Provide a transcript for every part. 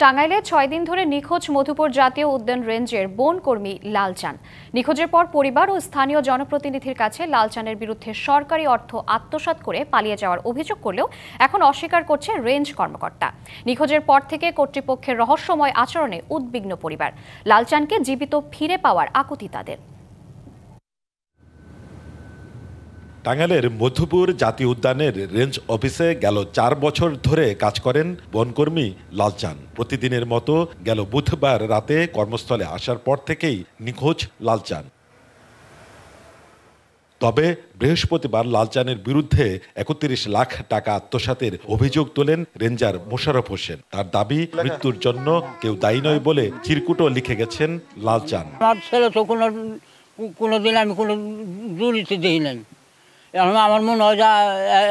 টাঙ্গাইলে ৬ দিন ধরে নিখোঁজ মধুপুর জাতীয় উদ্যান রেঞ্জের বনকর্মী লালচান। নিখোঁজের পর পরিবার ও স্থানীয় জনপ্রতিনিধির কাছে লালচানের বিরুদ্ধে সরকারি অর্থ আত্মসাৎ করে পালিয়ে যাওয়ার অভিযোগ করলেও এখন অস্বীকার করছে রেঞ্জ কর্মকর্তা। নিখোঁজের পর থেকে কর্তৃপক্ষের রহস্যময় আচরণে উদ্বিগ্ন পরিবার। লালচানকে জীবিত ফিরে পাওয়ার আকুতি তাদের। টাঙ্গাইলের মধুপুর জাতীয় উদ্যানের রেঞ্জ অফিসে গেল ৪ বছর ধরে কাজ করেন বনকর্মী লালচান। প্রতিদিনের মতো গেল বুধবার রাতে কর্মস্থলে আসার পর থেকেই নিখোঁজ লালচান। তবে বৃহস্পতিবার লালচানের বিরুদ্ধে ৩১ লাখ টাকা আত্মসাতের অভিযোগ তোলেন রেঞ্জার মোশাররফ হোসেন। তার দাবি, মৃত্যুর জন্য কেউ দায়ী নয় বলে চিরকুটও লিখে গেছেন লালচান। আমার ছেলে তো কোনোদিন আমি কোনো দুর্নীতি দিই নাই। এখন আমার মনে হয় যে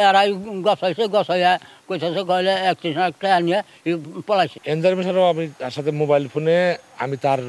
এরাই গছাইয়া কইতেছে গলে একটা নিয়ে পলাইছে। এনজারমেশনও আমি তার সাথে মোবাইল ফোনে আমি তার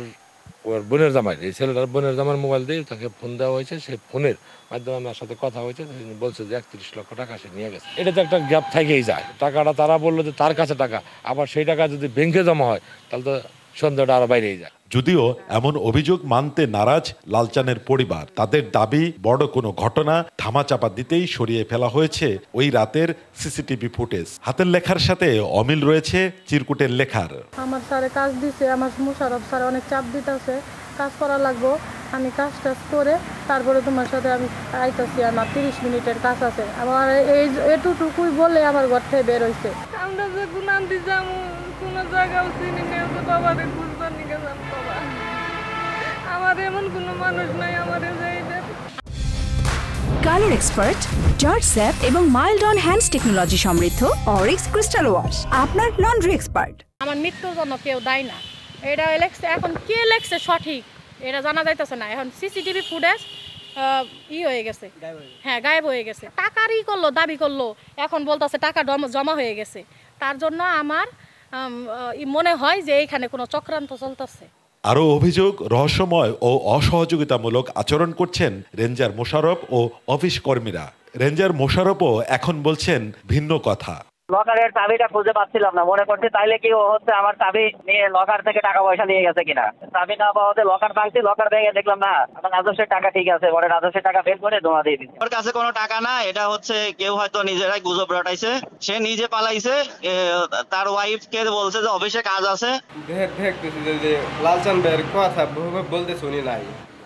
বোনের জামাই, এই ছেলেটার বোনের জামার মোবাইল দিয়ে তাকে ফোন দেওয়া হয়েছে। সেই ফোনের মাধ্যমে আমার সাথে কথা হয়েছে। বলছে যে ৩১ লক্ষ টাকা সে নিয়ে গেছে। এটা তো একটা গ্যাপ থেকেই যায়। টাকাটা তারা বললো যে তার কাছে টাকা, আবার সেই টাকা যদি ব্যাংকে জমা হয় তাহলে তো সন্দেহটা আরো বাইরেই যায়। যদিও এমন অভিযোগ মানতে নারাজ লালচানের পরিবার। তাদের দাবি, বড় কোনো ঘটনা ধামাচাপা দিতেই সরিয়ে ফেলা হয়েছে ওই রাতের সিসিটিভি ফুটেজ। হাতের লেখার সাথে অমিল রয়েছে চিরকুটের লেখার। আমার স্যারে কাজ দিছে, আমার মোশাররফ স্যার অনেক চাপ দিতেছে, কাজ করা লাগবো। আমি কাজ করে তারপরে তোমার সাথে আমি আইতাছি। আমার 30 মিনিটের কাজ আছে। আমার এটুকুই বলে আমার ঘর থেকে বের হয়েছে। আমরা যে গুনান্তি যাবো কোনো জায়গাও চিনি নেই, তো বাবারে খুঁজবার নিকে যান বাবা। আমার এমন কোনো মানুষ নাই আমারে যাইবে। কালার এক্সপার্ট, জর্জ স্যাপ এবং মাইল্ড অন হ্যান্ডস টেকনোলজি সমৃদ্ধ অরিক্স ক্রিস্টাল ওয়াশ আপনার লন্ড্রি এক্সপার্ট। আমার মৃত্যুর জন্য কেউ দায়ী না। এটা লেখছে, এখন কে লেখছে সঠিক এটা জানা যাইতেছে না। এখন সিসিটিভি ফুটেজ হয়ে গেছে, হ্যাঁ গায়েব হয়ে গেছে। টাকারই করলো, দাবি করলো, এখন বলতেছে টাকা জমা হয়ে গেছে। তার জন্য আমার মনে হয় যে এইখানে কোনো চক্রান্ত চলতেছে। আরও অভিযোগ, রহস্যময় ও অসহযোগিতামূলক আচরণ করছেন রেঞ্জার মোশাররফ ও অফিস কর্মীরা। রেঞ্জার মোশাররফও এখন বলছেন ভিন্ন কথা। লকারের চাবিটা খুঁজে পাচ্ছিলাম না, মনে করছি তাইলে কি হচ্ছে আমার চাবি নিয়ে লকার থেকে টাকা পয়সা নিয়ে গেছে কিনা। চাবি না পাওয়াতে লকার ভাঙছি, লকার ভেঙে দেখলাম না আমার রাজস্বের টাকা ঠিক আছে। পরে রাজস্বের টাকা বের করে জমা দিয়ে দিচ্ছি। ওর কাছে কোনো টাকা না, এটা হচ্ছে কেউ হয়তো নিজেরাই গুজব রটাইছে। সে নিজে পালাইছে, তার ওয়াইফ কে বলছে যে অফিসে কাজ আছে। দেখতেছি যে লালচান ভাইয়ের কথা বলতে শুনি নাই,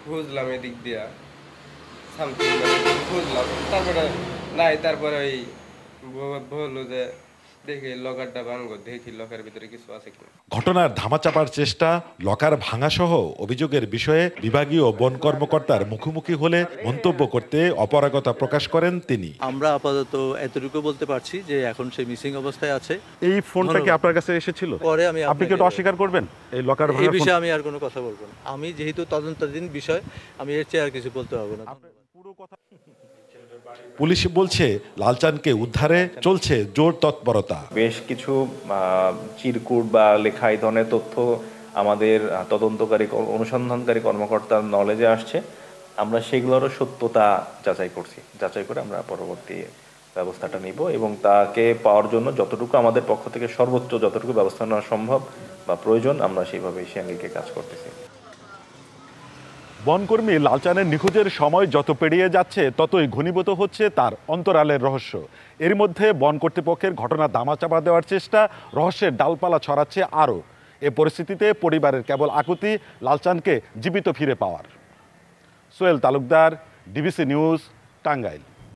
বুঝলাম এদিক দিয়া সামথিং বুঝলাম। তারপরে নাই, তারপরে ওই বললো যে দেখি লকারটা ভাঙবো, দেখি লকার ভিতরে কিছু আছে কিনা। ঘটনার ধামাচাপার চেষ্টা, লকার ভাঙা সহ অভিযোগের বিষয়ে বিভাগীয় বন কর্মকর্তার মুখোমুখি হলে মন্তব্য করতে অপারগতা প্রকাশ করেন তিনি। আমরা আপাতত এতটুকু বলতে পারছি যে এখন সে মিসিং অবস্থায় আছে। এই ফোনটা কি আপনার কাছে এসেছিল? পরে আপনি কি অস্বীকার করবেন এই লকার ভাঙা? এই বিষয়ে আমি আর কোনো কথা বলবো না। আমি যেহেতু তদন্তাধীন বিষয়, আমি এর চেয়ে আর কিছু বলতে পারবো না। পুলিশ বলছে লালচানকে উদ্ধারে চলছে জোর তৎপরতা। বেশ কিছু চিরকুট বা লেখা এই ধরনের তথ্য আমাদের তদন্তকারী অনুসন্ধানকারী কর্মকর্তার নলেজে আসছে। আমরা সেগুলোরও সত্যতা যাচাই করে আমরা পরবর্তী ব্যবস্থাটা নিব এবং তাকে পাওয়ার জন্য যতটুকু আমাদের পক্ষ থেকে সর্বোচ্চ যতটুকু ব্যবস্থা নেওয়া সম্ভব বা প্রয়োজন আমরা সেইভাবে সে আঙ্গিকে কাজ করতেছি। বনকর্মী লালচানের নিখোঁজের সময় যত পেরিয়ে যাচ্ছে ততই ঘনীভূত হচ্ছে তার অন্তরালের রহস্য। এর মধ্যে বন কর্তৃপক্ষের ঘটনা দামাচাপা দেওয়ার চেষ্টা রহস্যের ডালপালা ছড়াচ্ছে আরও। এ পরিস্থিতিতে পরিবারের কেবল আকুতি লালচানকে জীবিত ফিরে পাওয়ার। Sohel Talukdar, DBC news, Tangail.